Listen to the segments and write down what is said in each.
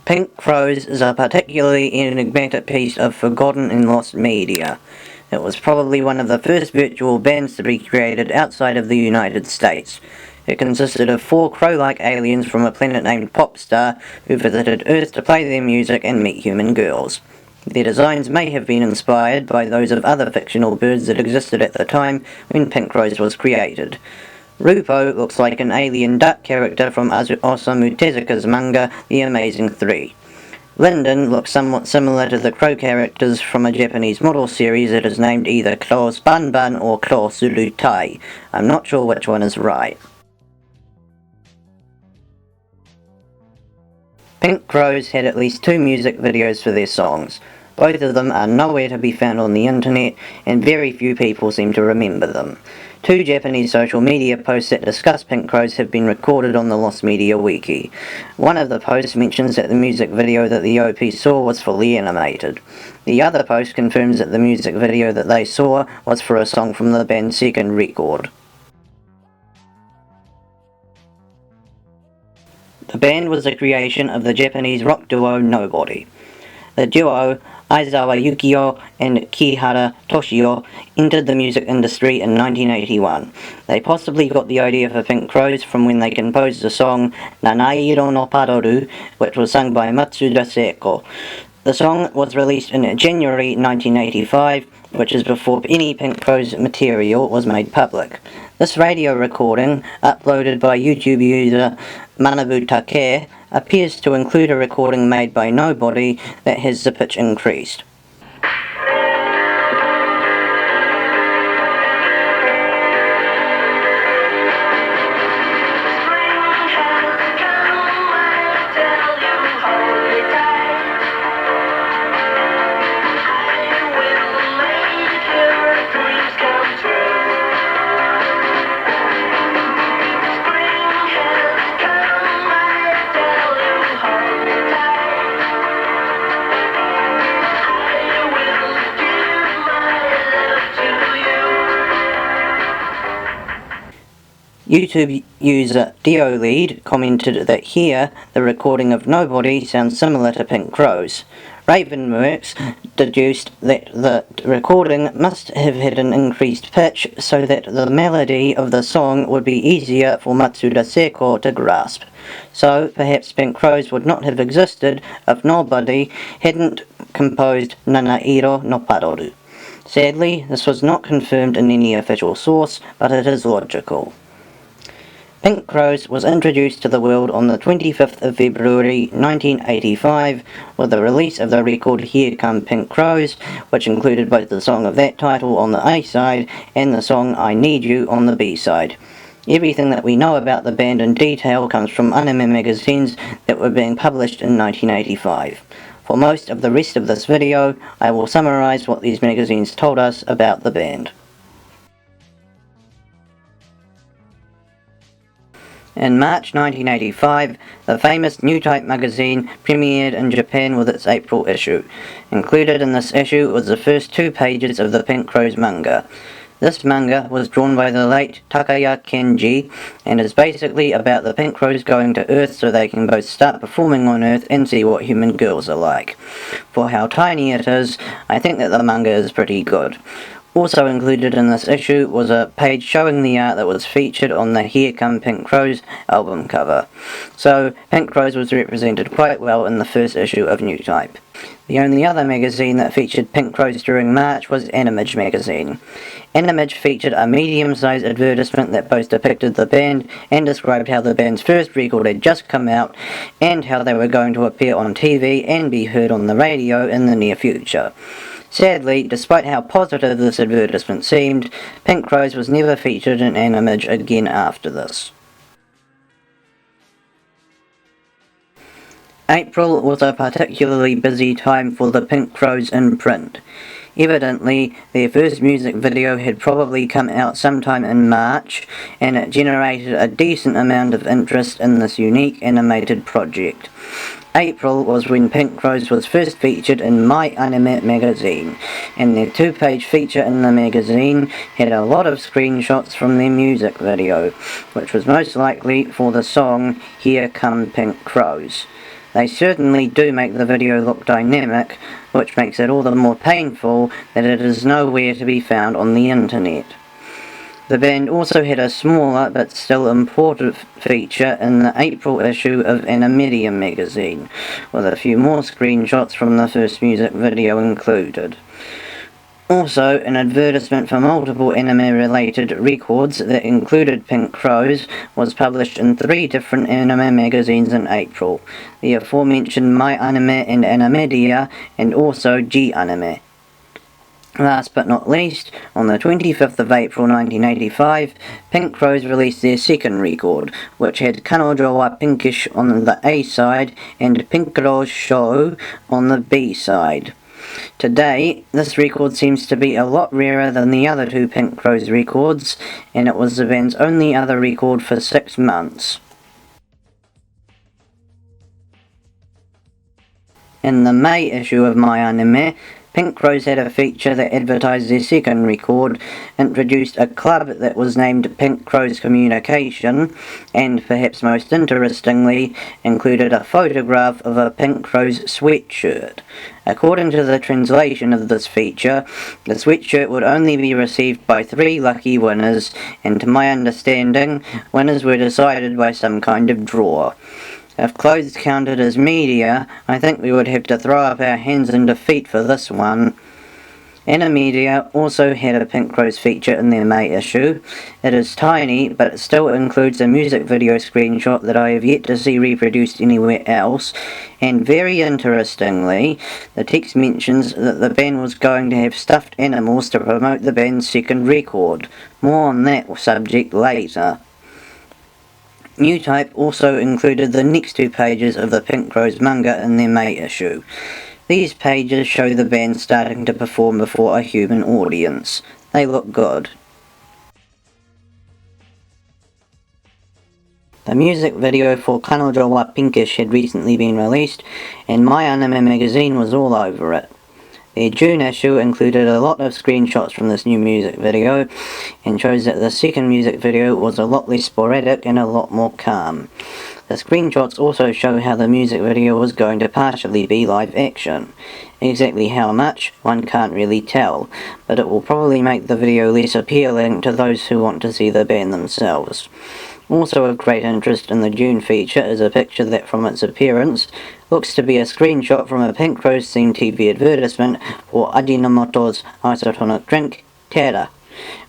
Pink Crows is a particularly enigmatic piece of forgotten and lost media. It was probably one of the first virtual bands to be created outside of the United States. It consisted of 4 crow-like aliens from a planet named Popstar who visited Earth to play their music and meet human girls. Their designs may have been inspired by those of other fictional birds that existed at the time when Pink Crows was created. Rupo looks like an alien duck character from Osamu Tezuka's manga The Amazing Three. Linden looks somewhat similar to the crow characters from a Japanese model series that is named either Claus Banban or Claus Sulutai. I'm not sure which one is right. Pink Crows had at least 2 music videos for their songs. Both of them are nowhere to be found on the internet, and very few people seem to remember them. 2 Japanese social media posts that discuss Pink Crows have been recorded on the Lost Media Wiki. One of the posts mentions that the music video that the OP saw was fully animated. The other post confirms that the music video that they saw was for a song from the band's second record. The band was a creation of the Japanese rock duo Nobody. The duo, Aizawa Yukio and Kihara Toshio, entered the music industry in 1981. They possibly got the idea for Pink Crows from when they composed the song Nanairo no Paroru, which was sung by Matsuda Seiko. The song was released in January 1985, which is before any Pink Crows material was made public. This radio recording, uploaded by YouTube user Manabu Take, appears to include a recording made by Nobody that has the pitch increased. YouTube user DioLead commented that here, the recording of Nobody sounds similar to Pink Crows. Ravenworks deduced that the recording must have had an increased pitch so that the melody of the song would be easier for Matsuda Seiko to grasp. So, perhaps Pink Crows would not have existed if Nobody hadn't composed Nanairo no Paroru. Sadly, this was not confirmed in any official source, but it is logical. Pink Crows was introduced to the world on the 25th of February 1985 with the release of the record Here Come Pink Crows, which included both the song of that title on the A-side and the song I Need You on the B-side. Everything that we know about the band in detail comes from anime magazines that were being published in 1985. For most of the rest of this video, I will summarize what these magazines told us about the band. In March 1985, the famous New Type magazine premiered in Japan with its April issue. Included in this issue was the first 2 pages of the Pink Crows manga. This manga was drawn by the late Takaya Kenji and is basically about the Pink Crows going to Earth so they can both start performing on Earth and see what human girls are like. For how tiny it is, I think that the manga is pretty good. Also included in this issue was a page showing the art that was featured on the Here Come Pink Crows album cover. So, Pink Crows was represented quite well in the first issue of New Type. The only other magazine that featured Pink Crows during March was Animage magazine. Animage featured a medium-sized advertisement that both depicted the band and described how the band's first record had just come out and how they were going to appear on TV and be heard on the radio in the near future. Sadly, despite how positive this advertisement seemed, Pink Crows was never featured in Animage again after this. April was a particularly busy time for the Pink Crows in print. Evidently, their first music video had probably come out sometime in March, and it generated a decent amount of interest in this unique animated project. April was when Pink Crows was first featured in My Anime magazine, and their 2-page feature in the magazine had a lot of screenshots from their music video, which was most likely for the song Here Come Pink Crows. They certainly do make the video look dynamic, which makes it all the more painful that it is nowhere to be found on the internet. The band also had a smaller but still important feature in the April issue of Animedia magazine, with a few more screenshots from the first music video included. Also, an advertisement for multiple anime-related records that included Pink Crows was published in 3 different anime magazines in April, the aforementioned My Anime and Animedia, and also G Anime. Last but not least, on the 25th of April 1985, Pink Crows released their second record, which had Kanojo wa Pinkish on the A side and Pink Rose Show on the B side. Today, this record seems to be a lot rarer than the other 2 Pink Crows records, and it was the band's only other record for 6 months. In the May issue of My Anime, Pink Crows had a feature that advertised their second record, introduced a club that was named Pink Crows Communication, and perhaps most interestingly, included a photograph of a Pink Crows sweatshirt. According to the translation of this feature, the sweatshirt would only be received by 3 lucky winners, and to my understanding, winners were decided by some kind of draw. If clothes counted as media, I think we would have to throw up our hands in defeat for this one. Animedia also had a Pink Crows feature in their May issue. It is tiny, but it still includes a music video screenshot that I have yet to see reproduced anywhere else, and very interestingly, the text mentions that the band was going to have stuffed animals to promote the band's second record. More on that subject later. New Type also included the next 2 pages of the Pink Crows manga in their May issue. These pages show the band starting to perform before a human audience. They look good. The music video for Kanojo wa Pinkish had recently been released, and My Anime magazine was all over it. Their June issue included a lot of screenshots from this new music video, and shows that the second music video was a lot less sporadic and a lot more calm. The screenshots also show how the music video was going to partially be live action. Exactly how much, one can't really tell, but it will probably make the video less appealing to those who want to see the band themselves. Also of great interest in the June feature is a picture that, from its appearance, looks to be a screenshot from a Pink Crows themed TV advertisement for Ajinomoto's isotonic drink, Tera.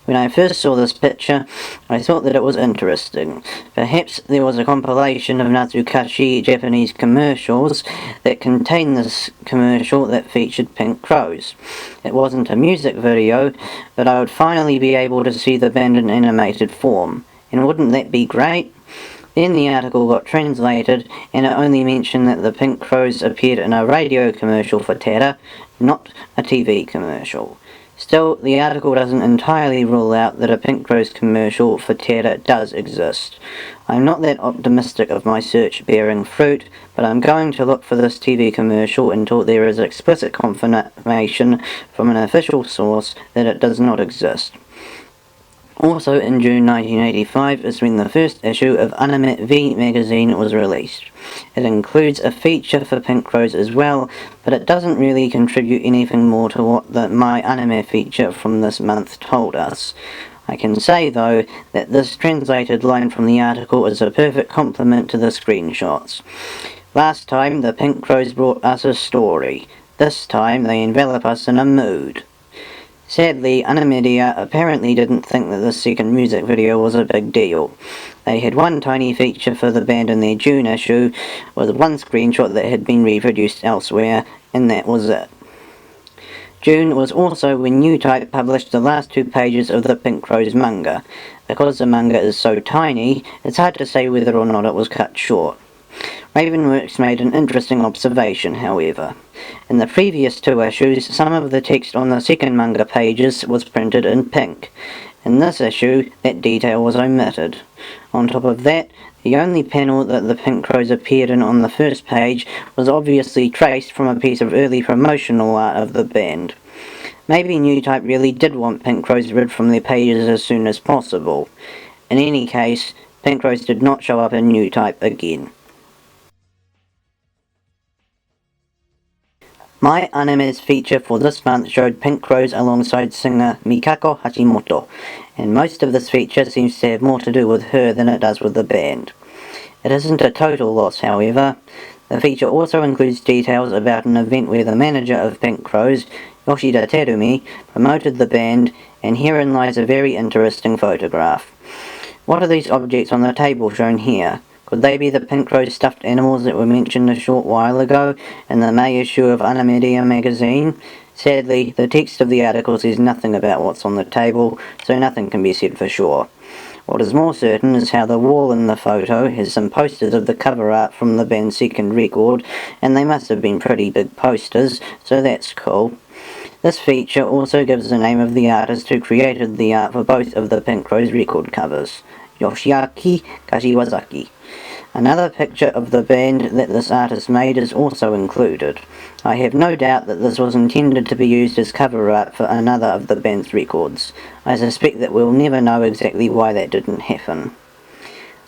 When I first saw this picture, I thought that it was interesting. Perhaps there was a compilation of Natsukashi Japanese commercials that contained this commercial that featured Pink Crows. It wasn't a music video, but I would finally be able to see the band in animated form. And wouldn't that be great? Then the article got translated, and it only mentioned that the Pink Crows appeared in a radio commercial for Tera, not a TV commercial. Still, the article doesn't entirely rule out that a Pink Crows commercial for Tera does exist. I'm not that optimistic of my search bearing fruit, but I'm going to look for this TV commercial until there is explicit confirmation from an official source that it does not exist. Also in June 1985 is when the first issue of Anime V magazine was released. It includes a feature for Pink Crows as well, but it doesn't really contribute anything more to what the My Anime feature from this month told us. I can say though that this translated line from the article is a perfect complement to the screenshots. Last time the Pink Crows brought us a story. This time they envelop us in a mood. Sadly, Animedia apparently didn't think that this second music video was a big deal. They had one tiny feature for the band in their June issue, with one screenshot that had been reproduced elsewhere, and that was it. June was also when New Type published the last 2 pages of the Pink Crows manga. Because the manga is so tiny, it's hard to say whether or not it was cut short. Ravenworks made an interesting observation, however. In the previous 2 issues, some of the text on the second manga pages was printed in pink. In this issue, that detail was omitted. On top of that, the only panel that the Pink Crows appeared in on the first page was obviously traced from a piece of early promotional art of the band. Maybe New Type really did want Pink Crows rid from their pages as soon as possible. In any case, Pink Crows did not show up in New Type again. My Anime's feature for this month showed Pink Crows alongside singer Mikako Hashimoto, and most of this feature seems to have more to do with her than it does with the band. It isn't a total loss, however. The feature also includes details about an event where the manager of Pink Crows, Yoshida Terumi, promoted the band, and herein lies a very interesting photograph. What are these objects on the table shown here? Could they be the Pink Crows stuffed animals that were mentioned a short while ago in the May issue of Anamedia magazine? Sadly, the text of the article says nothing about what's on the table, so nothing can be said for sure. What is more certain is how the wall in the photo has some posters of the cover art from the band's second record, and they must have been pretty big posters, so that's cool. This feature also gives the name of the artist who created the art for both of the Pink Crows record covers, Yoshiaki Kashiwazaki. Another picture of the band that this artist made is also included. I have no doubt that this was intended to be used as cover art for another of the band's records. I suspect that we'll never know exactly why that didn't happen.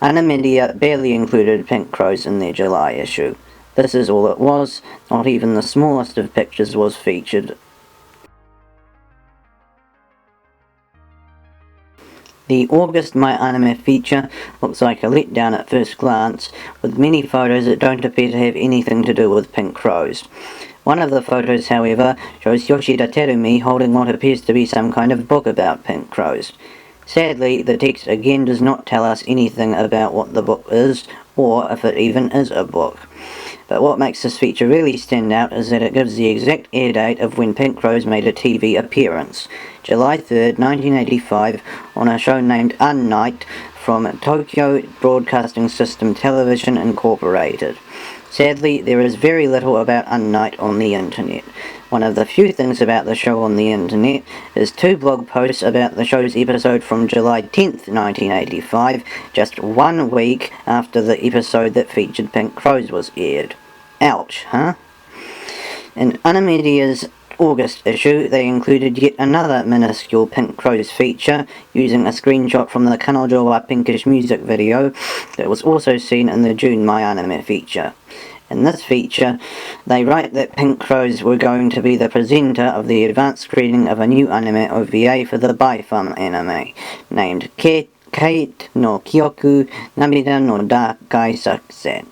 Anamedia barely included Pink Crows in their July issue. This is all it was, not even the smallest of pictures was featured. The August My Anime feature looks like a letdown at first glance, with many photos that don't appear to have anything to do with Pink Crows. One of the photos, however, shows Yoshida Terumi holding what appears to be some kind of book about Pink Crows. Sadly, the text again does not tell us anything about what the book is, or if it even is a book. But what makes this feature really stand out is that it gives the exact air date of when Pink Crows made a TV appearance, July 3rd, 1985, on a show named Unnight from Tokyo Broadcasting System Television Incorporated. Sadly, there is very little about Unnight on the internet. One of the few things about the show on the internet is 2 blog posts about the show's episode from July 10th, 1985, just 1 week after the episode that featured Pink Crows was aired. Ouch, huh? In Anamedia's August issue, they included yet another minuscule Pink Crows feature, using a screenshot from the Kanojo wa Pinkish music video that was also seen in the June My Anime feature. In this feature, they write that Pink Crows were going to be the presenter of the advanced screening of a new anime OVA for the Baifam anime, named Kate no Kyoku Namida no Dakai Sakusen.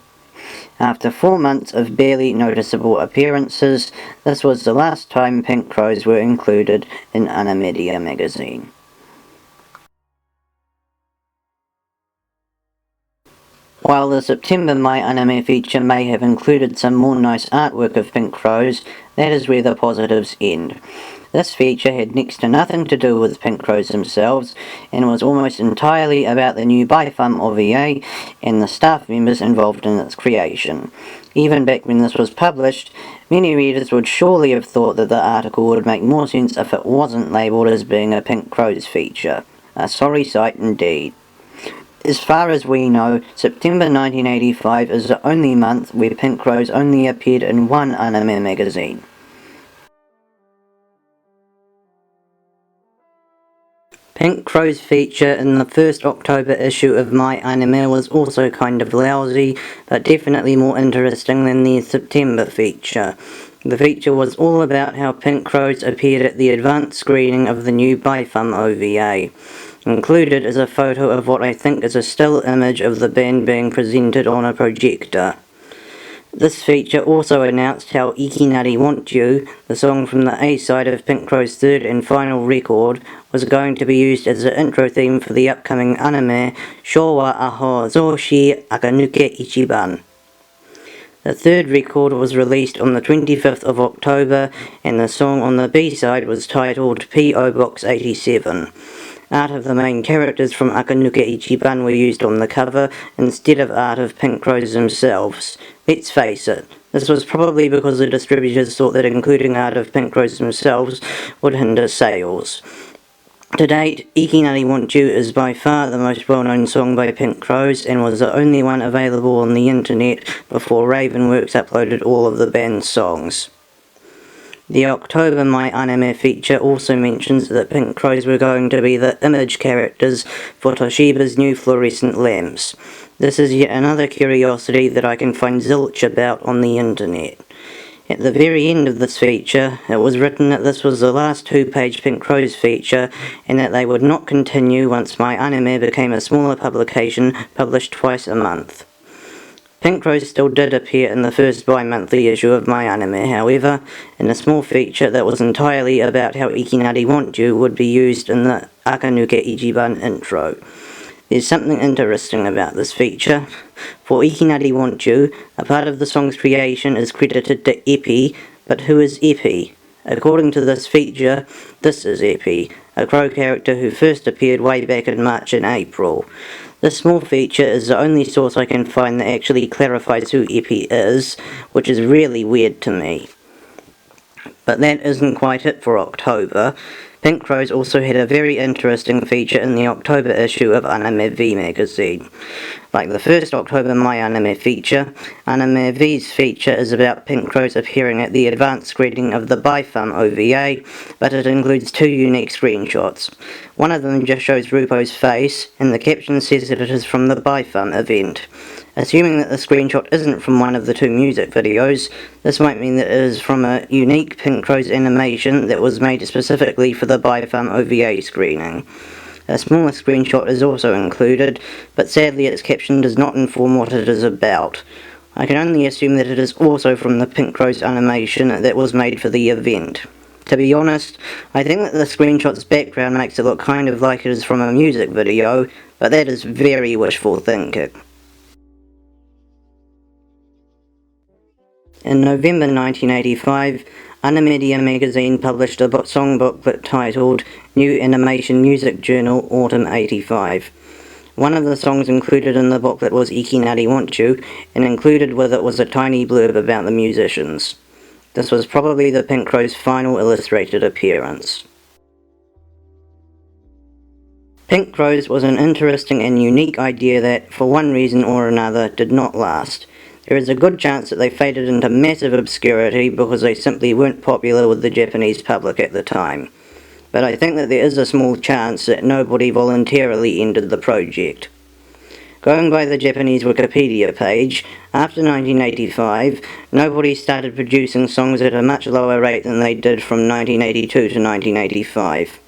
After 4 months of barely noticeable appearances, this was the last time Pink Crows were included in Anamedia magazine. While the September My Anime feature may have included some more nice artwork of Pink Crows, that is where the positives end. This feature had next to nothing to do with Pink Crows themselves, and was almost entirely about the new Baifam OVA and the staff members involved in its creation. Even back when this was published, many readers would surely have thought that the article would make more sense if it wasn't labelled as being a Pink Crows feature. A sorry sight indeed. As far as we know, September 1985 is the only month where Pink Crows only appeared in one anime magazine. Pink Crow's feature in the first October issue of My Anime was also kind of lousy, but definitely more interesting than the September feature. The feature was all about how Pink Crows appeared at the advanced screening of the new Baifam OVA. Included is a photo of what I think is a still image of the band being presented on a projector. This feature also announced how Ikinari Want You, the song from the A-side of Pink Crow's third and final record, was going to be used as the intro theme for the upcoming anime Showa Aho Zoshi Akanuke Ichiban. The third record was released on the 25th of October, and the song on the B-side was titled P.O. Box 87. Art of the main characters from Akanuke Ichiban were used on the cover instead of art of Pink Crows themselves. Let's face it, this was probably because the distributors thought that including art of Pink Crows themselves would hinder sales. To date, Ikinari Want You is by far the most well-known song by Pink Crows and was the only one available on the internet before Ravenworks uploaded all of the band's songs. The October My Anime feature also mentions that Pink Crows were going to be the image characters for Toshiba's new fluorescent lamps. This is yet another curiosity that I can find zilch about on the internet. At the very end of this feature, it was written that this was the last two-page Pink Crows feature and that they would not continue once My Anime became a smaller publication published twice a month. Pink Crows still did appear in the first bi-monthly issue of My Anime, however, in a small feature that was entirely about how Ikinari Want You would be used in the Akanuke Ichiban intro. There's something interesting about this feature. For Ikinari Want You, a part of the song's creation is credited to Epi, but who is Epi? According to this feature, this is Epi, a crow character who first appeared way back in March and April. This small feature is the only source I can find that actually clarifies who Epi is, which is really weird to me. But that isn't quite it for October. Pink Crows also had a very interesting feature in the October issue of Anime V magazine. Like the first October My Anime feature, Anime V's feature is about Pink Crows appearing at the advanced screening of the Bifam OVA, but it includes two unique screenshots. One of them just shows Rupo's face, and the caption says that it is from the Bifam event. Assuming that the screenshot isn't from one of the two music videos, this might mean that it is from a unique Pink Crows animation that was made specifically for the Bifam OVA screening. A smaller screenshot is also included, but sadly its caption does not inform what it is about. I can only assume that it is also from the Pink Crows animation that was made for the event. To be honest, I think that the screenshot's background makes it look kind of like it is from a music video, but that is very wishful thinking. In November 1985, Animedia magazine published a song booklet titled New Animation Music Journal Autumn 85. One of the songs included in the booklet was Ikinari Want You, and included with it was a tiny blurb about the musicians. This was probably the Pink Crows' final illustrated appearance. Pink Crows was an interesting and unique idea that, for one reason or another, did not last. There is a good chance that they faded into massive obscurity because they simply weren't popular with the Japanese public at the time. But I think that there is a small chance that nobody voluntarily ended the project. Going by the Japanese Wikipedia page, after 1985, nobody started producing songs at a much lower rate than they did from 1982 to 1985.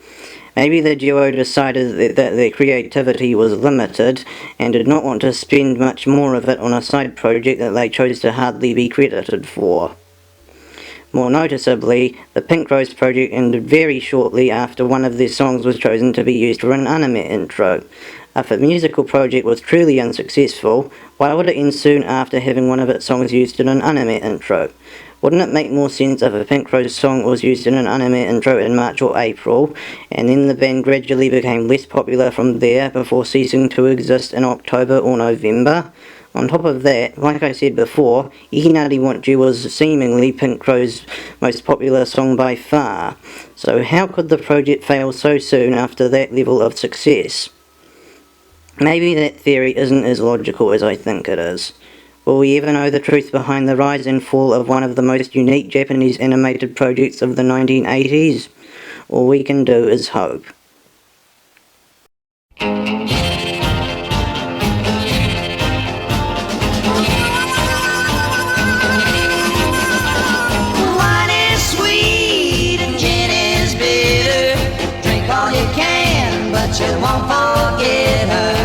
Maybe the duo decided that their creativity was limited and did not want to spend much more of it on a side project that they chose to hardly be credited for. More noticeably, the Pink Crows project ended very shortly after one of their songs was chosen to be used for an anime intro. If a musical project was truly unsuccessful, why would it end soon after having one of its songs used in an anime intro? Wouldn't it make more sense if a Pink Crows song was used in an anime intro in March or April, and then the band gradually became less popular from there before ceasing to exist in October or November? On top of that, like I said before, Ikinari Want You was seemingly Pink Crow's most popular song by far, so how could the project fail so soon after that level of success? Maybe that theory isn't as logical as I think it is. Will we ever know the truth behind the rise and fall of one of the most unique Japanese animated projects of the 1980s? All we can do is hope. Wine is sweet and gin is bitter. Drink all you can, but you won't forget her.